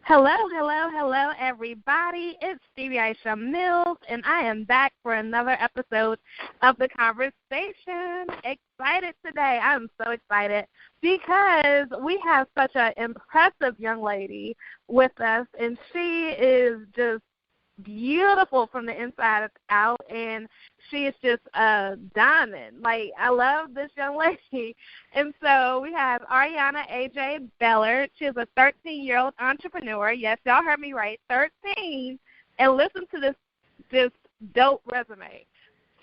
Hello, hello, hello, everybody. It's Stevie Aisha Mills, and I am back for another episode of The Conversation. Excited today. I'm so excited because we have such an impressive young lady with us, and she is just beautiful from the inside out, and she is just a diamond. Like, I love this young lady. And so we have Ariana A.J. Bellard. She's a 13-year-old entrepreneur. Yes, y'all heard me right, 13. And listen to this dope resume.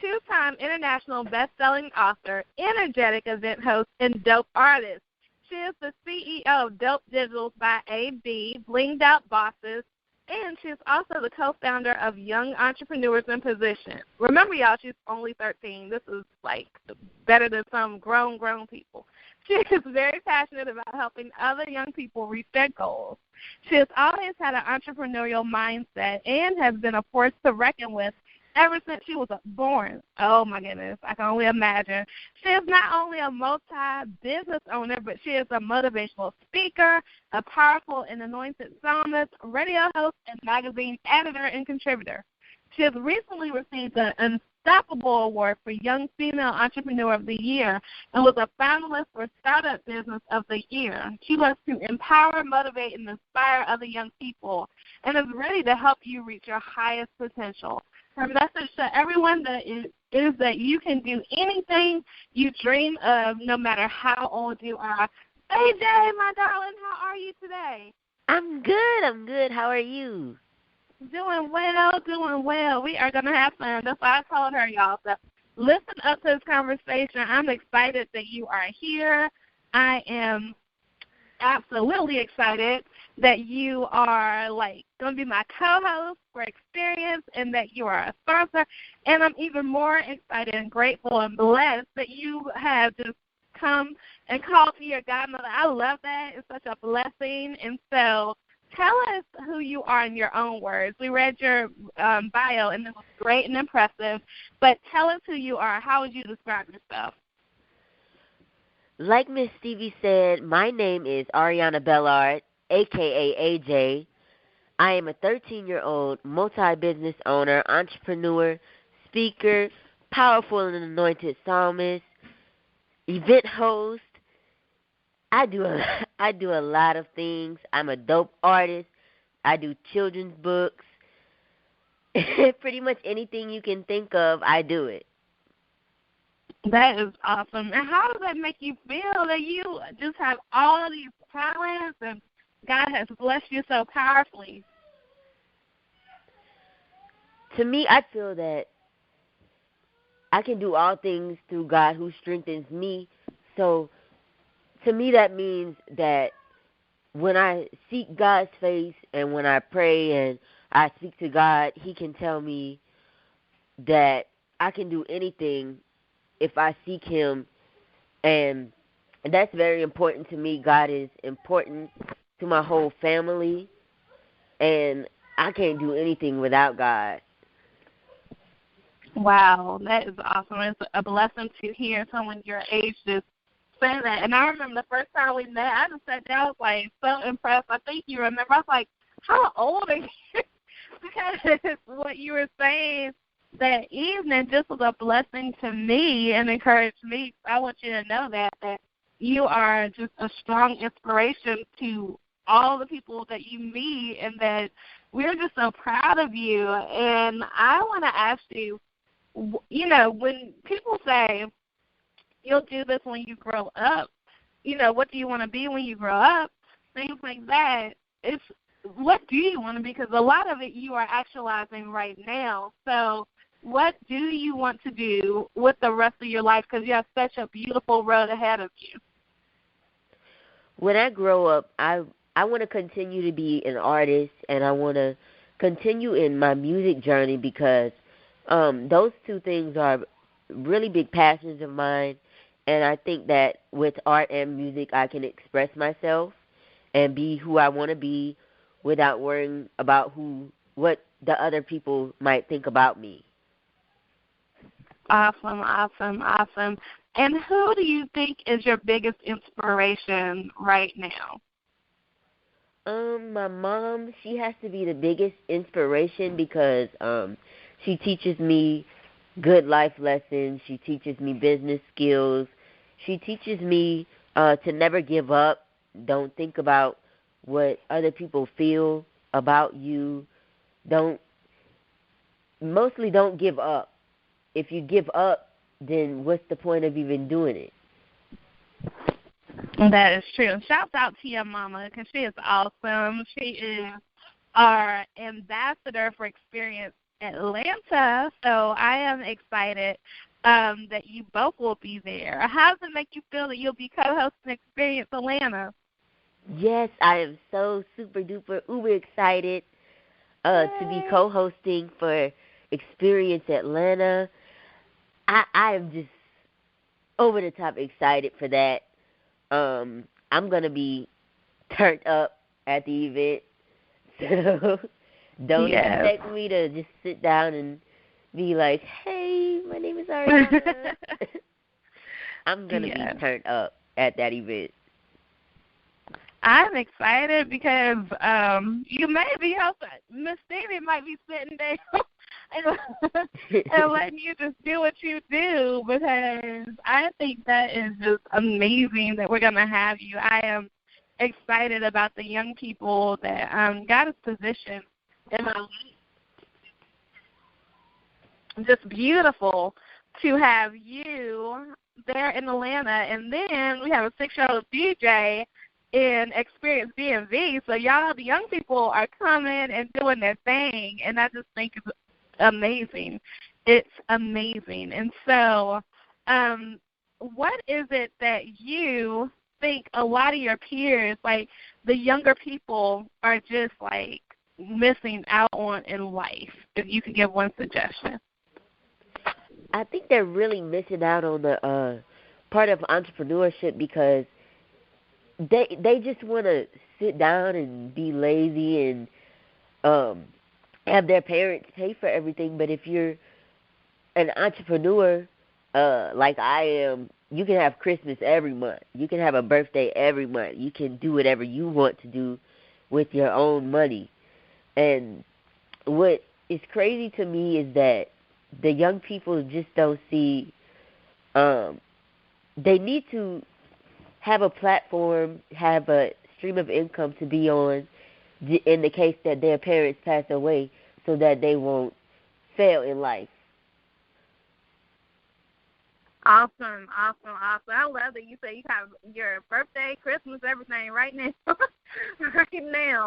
Two-time international best-selling author, energetic event host, and dope artist. She is the CEO of Dope Digitalz by AB, Blinged Out Bosses, and she's also the co-founder of Young Entrepreneurs in Position. Remember, y'all, she's only 13. This is, like, better than some grown people. She is very passionate about helping other young people reach their goals. She has always had an entrepreneurial mindset and has been a force to reckon with ever since she was born. Oh, my goodness, I can only imagine. She is not only a multi-business owner, but she is a motivational speaker, a powerful and anointed psalmist, radio host, and magazine editor and contributor. She has recently received the Unstoppable Award for Young Female Entrepreneur of the Year and was a finalist for Startup Business of the Year. She loves to empower, motivate, and inspire other young people and is ready to help you reach your highest potential. Her message to everyone is that you can do anything you dream of, no matter how old you are. AJ, my darling, how are you today? I'm good. How are you? Doing well. We are going to have fun. That's why I told her, y'all. So listen up to this conversation. I'm excited that you are here. I am absolutely excited that you are going to be my co-host for Experience and that you are a sponsor. And I'm even more excited and grateful and blessed that you have just come and called to your godmother. I love that. It's such a blessing. And so tell us who you are in your own words. We read your bio, and it was great and impressive. But tell us who you are. How would you describe yourself? Like Miss Stevie said, my name is Ariana Bellard, a.k.a. AJ. I am a 13-year-old multi-business owner, entrepreneur, speaker, powerful and anointed psalmist, event host. I do a lot of things. I'm a dope artist. I do children's books. Pretty much anything you can think of, I do it. That is awesome. And how does that make you feel that you just have all of these talents and God has blessed you so powerfully? To me, I feel that I can do all things through God who strengthens me. So to me, that means that when I seek God's face and when I pray and I speak to God, He can tell me that I can do anything if I seek Him, and that's very important to me. God is important to my whole family, and I can't do anything without God. Wow, that is awesome. It's a blessing to hear someone your age just say that. And I remember the first time we met, I just sat down, so impressed. I think you remember. I was like, how old are you? Because what you were saying that evening just was a blessing to me and encouraged me. I want you to know that you are just a strong inspiration to all the people that you meet, and that we're just so proud of you. And I want to ask you, when people say you'll do this when you grow up, what do you want to be when you grow up, things like that, it's what do you want to be? Because a lot of it you are actualizing right now. So what do you want to do with the rest of your life? Because you have such a beautiful road ahead of you. When I grow up, I want to continue to be an artist, and I want to continue in my music journey because those two things are really big passions of mine. And I think that with art and music, I can express myself and be who I want to be without worrying about what the other people might think about me. Awesome. And who do you think is your biggest inspiration right now? My mom, she has to be the biggest inspiration because she teaches me good life lessons. She teaches me business skills. She teaches me to never give up. Don't think about what other people feel about you. Don't give up. If you give up, then what's the point of even doing it? That is true. Shouts out to your mama because she is awesome. She is our ambassador for Experience Atlanta, so I am excited that you both will be there. How does it make you feel that you'll be co-hosting Experience Atlanta? Yes, I am so super duper uber excited to be co-hosting for Experience Atlanta. I am just over the top excited for that. I'm going to be turned up at the event, so don't expect me to just sit down and be like, hey, my name is Ariana. I'm going to be turned up at that event. I'm excited because you may be hosting. Miss Stevie might be sitting there and letting you just do what you do, because I think that is just amazing that we're going to have you. I am excited about the young people that God has positioned in my life. Just beautiful to have you there in Atlanta. And then we have a 6-year-old DJ in Experience DMV. So y'all, the young people are coming and doing their thing, and I just think it's amazing. It's amazing. And so what is it that you think a lot of your peers, like the younger people, are just like missing out on in life? If you could give one suggestion. I think they're really missing out on the part of entrepreneurship because they just want to sit down and be lazy and have their parents pay for everything. But if you're an entrepreneur like I am, you can have Christmas every month. You can have a birthday every month. You can do whatever you want to do with your own money. And what is crazy to me is that the young people just don't see they need to have a platform, have a stream of income to be on in the case that their parents pass away so that they won't fail in life. Awesome. I love that you say you have your birthday, Christmas, everything right now.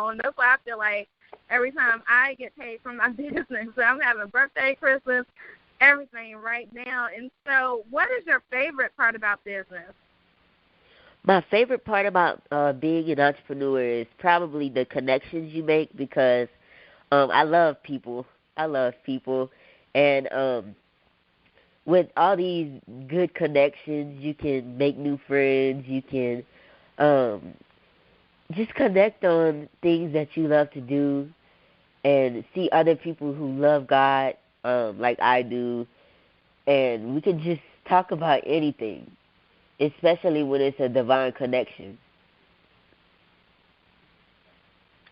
And that's why I feel like every time I get paid from my business, so I'm having birthday, Christmas, everything right now. And so what is your favorite part about business? My favorite part about being an entrepreneur is probably the connections you make because I love people. And with all these good connections, you can make new friends. You can just connect on things that you love to do and see other people who love God like I do. And we can just talk about anything, especially when it's a divine connection.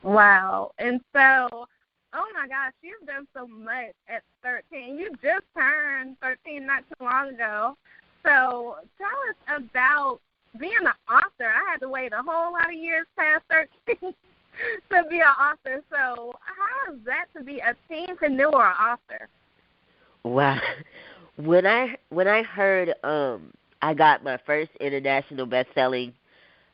Wow. And so, oh my gosh, you've done so much at 13. You just turned 13 not too long ago. So tell us about being an author. I had to wait a whole lot of years past 13 to be an author. So how is that to be a teenpreneur author? Wow. When I heard I got my first international best-selling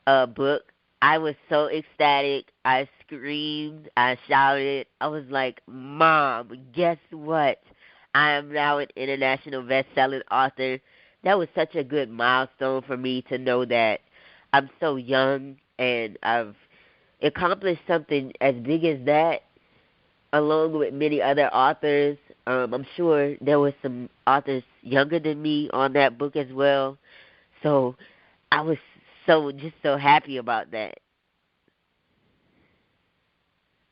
book, I was so ecstatic. I screamed. I shouted. I was like, Mom, guess what? I am now an international best-selling author. That was such a good milestone for me to know that I'm so young and I've accomplished something as big as that along with many other authors. I'm sure there were some authors younger than me on that book as well. So I was so happy about that.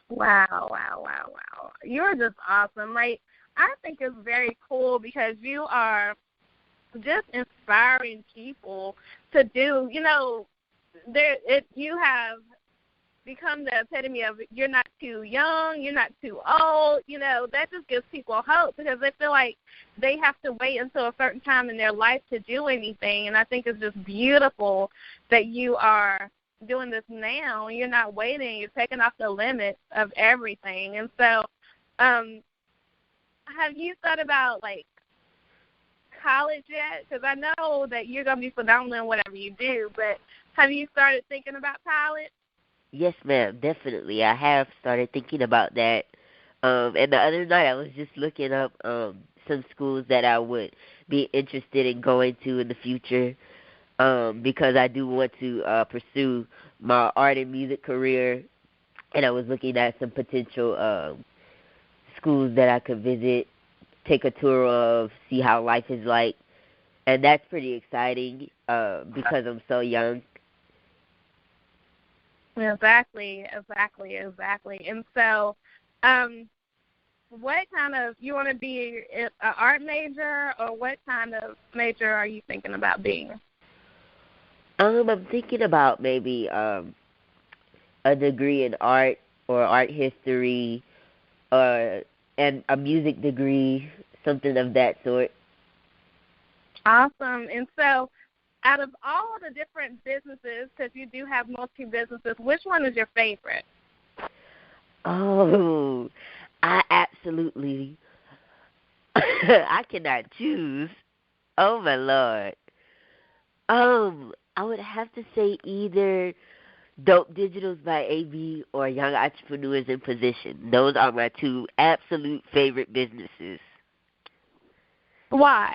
Wow. You're just awesome. Like, I think it's very cool because you are just inspiring people to do, you have become the epitome of you're not too young, you're not too old. You know, that just gives people hope because they feel like they have to wait until a certain time in their life to do anything. And I think it's just beautiful that you are doing this now. You're not waiting. You're taking off the limits of everything. And so have you thought about, like, college yet? Because I know that you're going to be phenomenal in whatever you do, but have you started thinking about college? Yes, ma'am, definitely. I have started thinking about that. And the other night I was just looking up some schools that I would be interested in going to in the future because I do want to pursue my art and music career. And I was looking at some potential schools that I could visit, take a tour of, see how life is like. And that's pretty exciting because I'm so young. Exactly. And so what kind of, you want to be an art major, or what kind of major are you thinking about being? I'm thinking about maybe a degree in art or art history and a music degree, something of that sort. Awesome. And so out of all the different businesses, because you do have multi-businesses, which one is your favorite? Oh, I absolutely, I cannot choose. Oh, my Lord. I would have to say either Dope Digitalz by AB or Young Entrepreneurs in Position. Those are my two absolute favorite businesses. Why?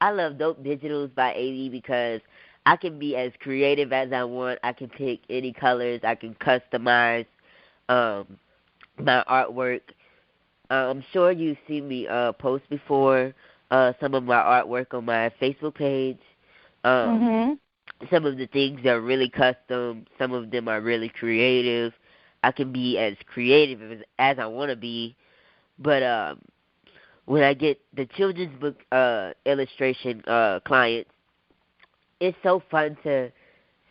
I love Dope Digitalz by AB because I can be as creative as I want. I can pick any colors. I can customize my artwork. I'm sure you've seen me post before some of my artwork on my Facebook page. Some of the things are really custom. Some of them are really creative. I can be as creative as I want to be. But when I get the children's book illustration clients, it's so fun to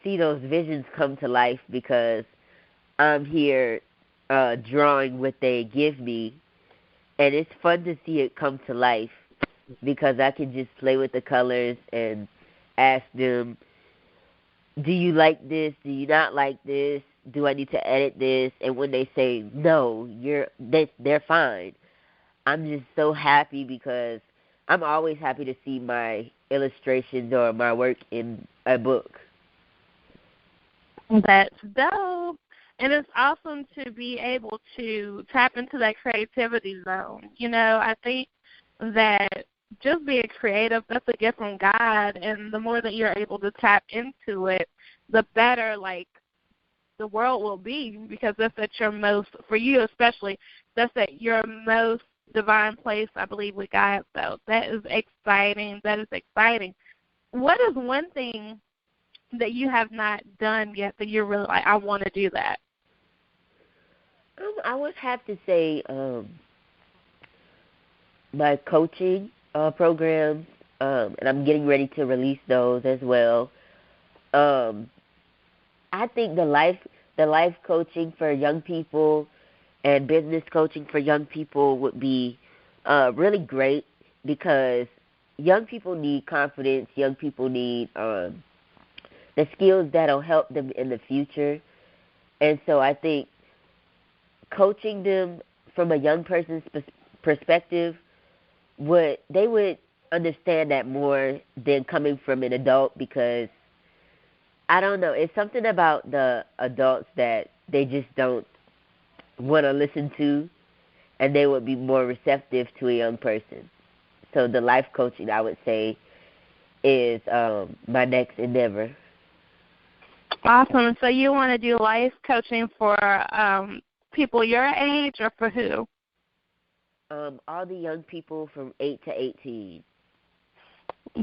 see those visions come to life because I'm here drawing what they give me, and it's fun to see it come to life because I can just play with the colors and ask them, do you like this? Do you not like this? Do I need to edit this? And when they say no, they're fine. I'm just so happy because I'm always happy to see my illustrations or my work in a book. That's dope. And it's awesome to be able to tap into that creativity zone. You know, I think that just being creative, that's a gift from God, and the more that you're able to tap into it, the better, like, the world will be, because that's at your most, for you especially, that's at your most divine place, I believe, with God. So that is exciting. What is one thing that you have not done yet that you're really like, I want to do that? I would have to say my coaching programs, and I'm getting ready to release those as well. I think the life coaching for young people and business coaching for young people would be really great because young people need confidence. Young people need the skills that'll help them in the future. And so I think coaching them from a young person's perspective, they would understand that more than coming from an adult, because I don't know, it's something about the adults that they just don't want to listen to, and they would be more receptive to a young person. So the life coaching, I would say, is my next endeavor. Awesome. So you want to do life coaching for people your age, or for who? All the young people from 8 to 18.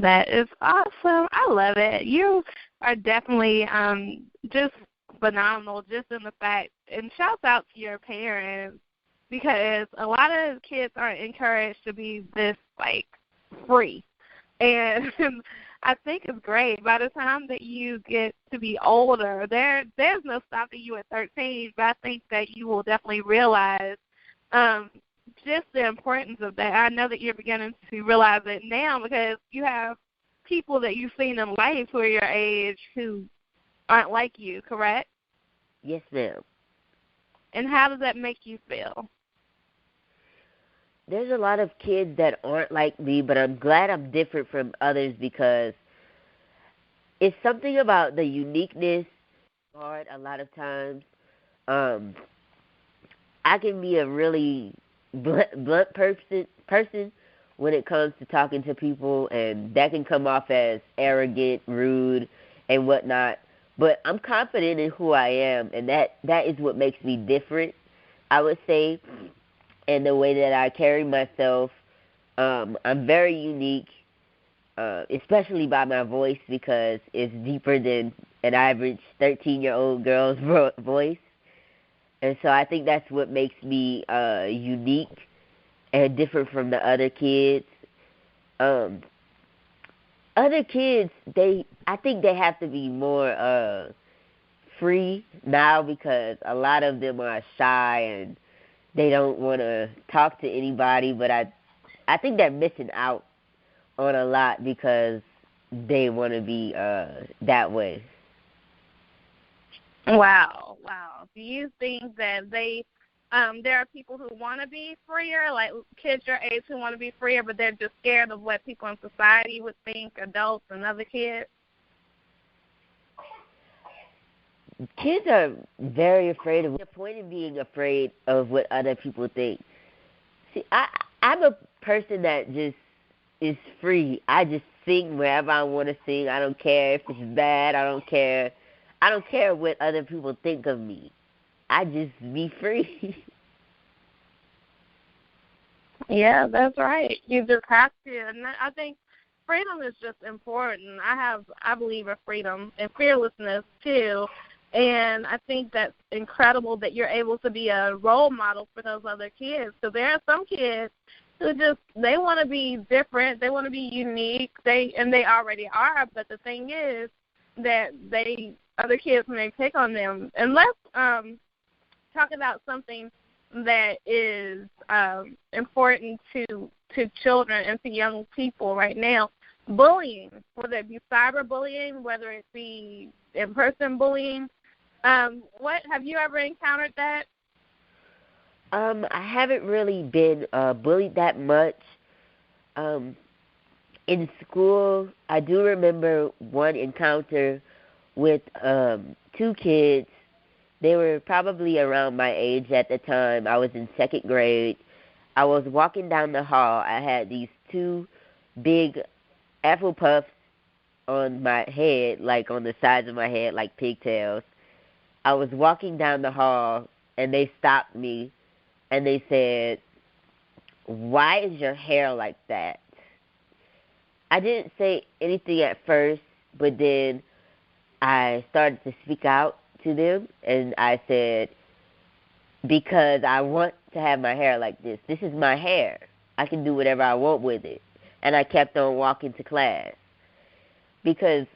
That is awesome. I love it. You are definitely just phenomenal, just in the fact, and shouts out to your parents, because a lot of kids aren't encouraged to be this, like, free. And I think it's great. By the time that you get to be older, there's no stopping you at 13, but I think that you will definitely realize just the importance of that. I know that you're beginning to realize it now because you have people that you've seen in life who are your age who aren't like you, correct? Yes, ma'am. And how does that make you feel? There's a lot of kids that aren't like me, but I'm glad I'm different from others because it's something about the uniqueness hard a lot of times. I can be a really blunt person when it comes to talking to people, and that can come off as arrogant, rude, and whatnot. But I'm confident in who I am, and that is what makes me different, I would say, and the way that I carry myself. I'm very unique, especially by my voice because it's deeper than an average 13-year-old girl's voice. And so I think that's what makes me unique and different from the other kids. Other kids, I think they have to be more free now because a lot of them are shy and they don't want to talk to anybody. But I think they're missing out on a lot because they want to be that way. Wow. Do you think that there are people who want to be freer, like kids your age who want to be freer, but they're just scared of what people in society would think, adults and other kids? Kids are very afraid of the point of being afraid of what other people think. See, I'm a person that just is free. I just sing wherever I want to sing. I don't care if it's bad. I don't care what other people think of me. I just be free. Yeah, that's right. You just have to. And I think freedom is just important. I believe in freedom and fearlessness, too. And I think that's incredible that you're able to be a role model for those other kids. So there are some kids who they want to be different. They want to be unique. They already are. But the thing is that other kids may pick on them. And let's talk about something that is important to children and to young people right now. Bullying, whether it be cyberbullying, whether it be in-person bullying. What have you ever encountered that? I haven't really been bullied that much. In school, I do remember one encounter with 2 kids. They were probably around my age at the time. I was in 2nd grade. I was walking down the hall. I had these 2 big Afro puffs on my head, like on the sides of my head, like pigtails. I was walking down the hall, and they stopped me, and they said, "Why is your hair like that?" I didn't say anything at first, but then I started to speak out to them, and I said, because I want to have my hair like this. This is my hair. I can do whatever I want with it. And I kept on walking to class. Because,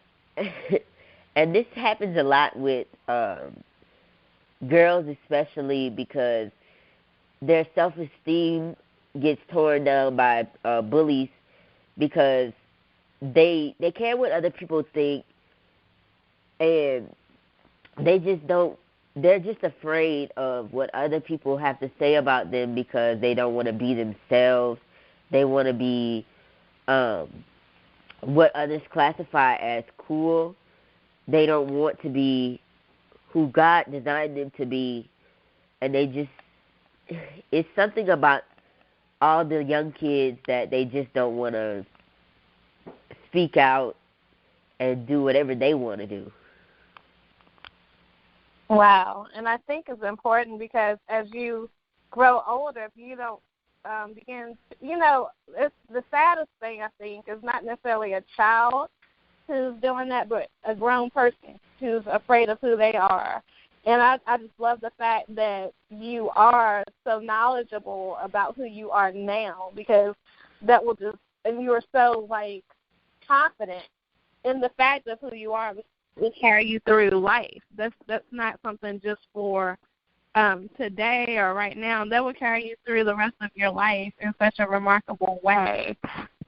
and this happens a lot with girls especially, because their self-esteem gets torn down by bullies because they care what other people think, and they're just afraid of what other people have to say about them because they don't want to be themselves. They want to be what others classify as cool. They don't want to be who God designed them to be. And it's something about all the young kids that they just don't want to speak out and do whatever they want to do. Wow. And I think it's important because as you grow older, if you don't begin, it's the saddest thing, I think, is not necessarily a child who's doing that, but a grown person who's afraid of who they are. And I just love the fact that you are so knowledgeable about who you are now, because that will just, and you are so, confident And the fact of who you are will carry you through life. That's not something just for today or right now. That will carry you through the rest of your life in such a remarkable way.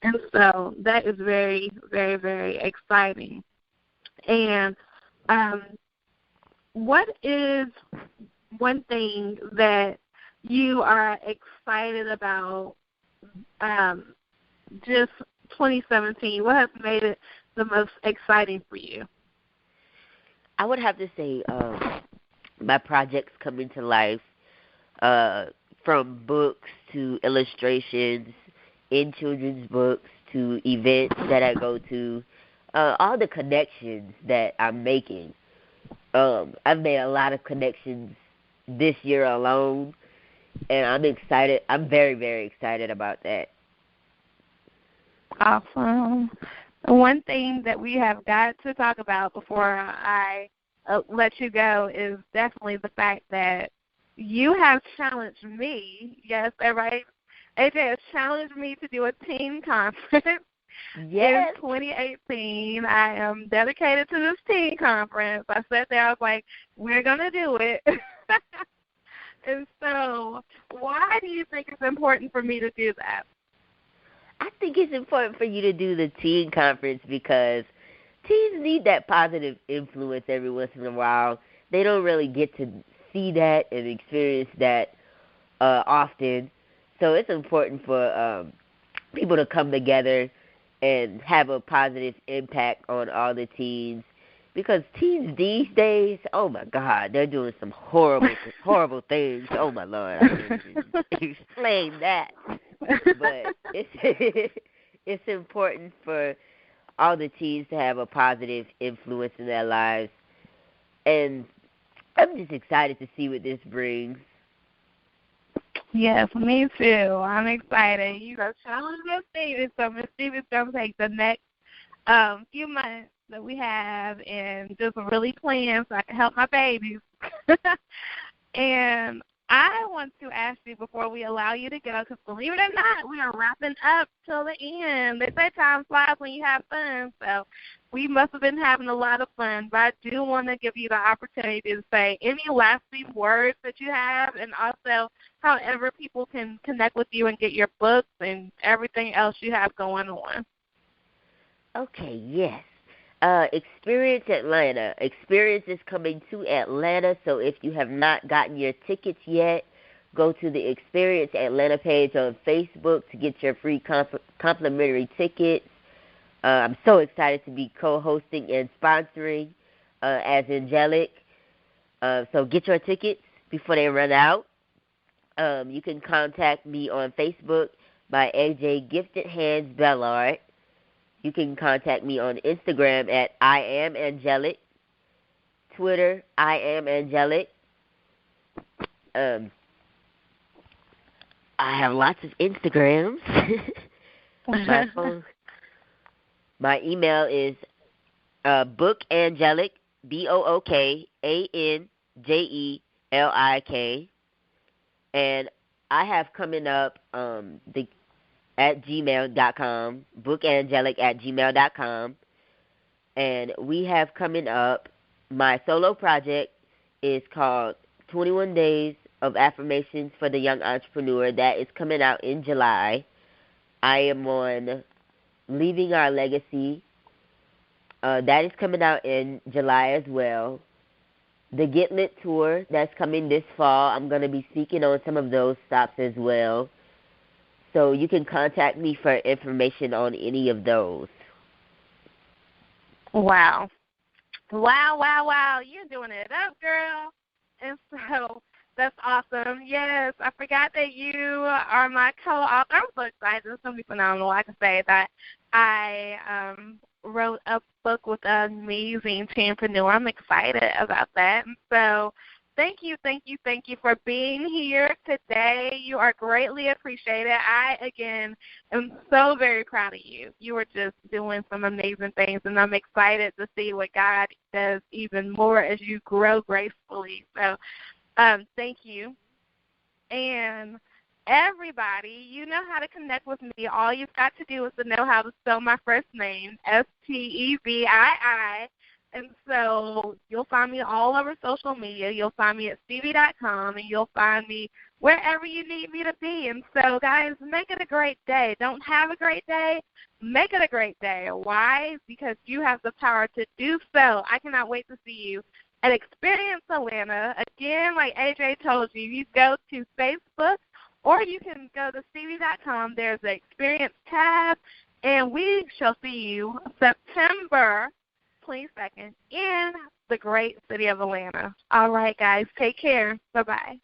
And so that is very, very, very exciting. And what is one thing that you are excited about just 2017? What has made it the most exciting for you? I would have to say my projects coming to life, from books to illustrations, in children's books to events that I go to, all the connections that I'm making. I've made a lot of connections this year alone, and I'm excited. I'm very, very excited about that. Awesome. One thing that we have got to talk about before I let you go is definitely the fact that you have challenged me. Yes, right? AJ has challenged me to do a teen conference. Yes. In 2018. I am dedicated to this teen conference. I sat there, I was like, we're going to do it. And so why do you think it's important for me to do that? I think it's important for you to do the teen conference because teens need that positive influence every once in a while. They don't really get to see that and experience that often. So it's important for people to come together and have a positive impact on all the teens. Because teens these days, oh, my God, they're doing some horrible things. Oh, my Lord, I can't even explain that. But it's important for all the teens to have a positive influence in their lives. And I'm just excited to see what this brings. Yes, me too. I'm excited. You go challenge Miss Stevie. So Miss Stevie's going to take the next few months that we have and just really plan so I can help my babies. And I want to ask you before we allow you to go, because believe it or not, we are wrapping up till the end. They say time flies when you have fun, so we must have been having a lot of fun. But I do want to give you the opportunity to say any lasting words that you have, and also however people can connect with you and get your books and everything else you have going on. Okay, yes. Experience Atlanta. Experience is coming to Atlanta, so if you have not gotten your tickets yet, go to the Experience Atlanta page on Facebook to get your free complimentary tickets. I'm so excited to be co-hosting and sponsoring as Angelic. So get your tickets before they run out. You can contact me on Facebook by AJ Gifted Hands Bellard. You can contact me on Instagram at I Am Angelic, Twitter, I Am Angelic. I have lots of Instagrams. My phone. My email is bookangelic, BOOKANJELIK. And I have coming up at gmail.com, bookangelic@gmail.com. And we have coming up, my solo project is called 21 Days of Affirmations for the Young Entrepreneur. That is coming out in July. I am on Leaving Our Legacy. That is coming out in July as well. The Get Lit Tour, that's coming this fall. I'm going to be speaking on some of those stops as well. So you can contact me for information on any of those. Wow. Wow. You're doing it up, girl. And so that's awesome. Yes, I forgot that you are my co-author. I'm so excited. It's going to be phenomenal. I can say that I wrote a book with an amazing teenpreneur. I'm excited about that. And so thank you for being here today. You are greatly appreciated. I, again, am so very proud of you. You are just doing some amazing things, and I'm excited to see what God does even more as you grow gracefully. So thank you. And everybody, you know how to connect with me. All you've got to do is to know how to spell my first name, Stevii. And so you'll find me all over social media. You'll find me at stevie.com, and you'll find me wherever you need me to be. And so, guys, make it a great day. Don't have a great day. Make it a great day. Why? Because you have the power to do so. I cannot wait to see you at Experience Atlanta. Again, like AJ told you, you go to Facebook, or you can go to stevie.com. There's the Experience tab, and we shall see you September 22nd in the great city of Atlanta. All right, guys, take care. Bye-bye.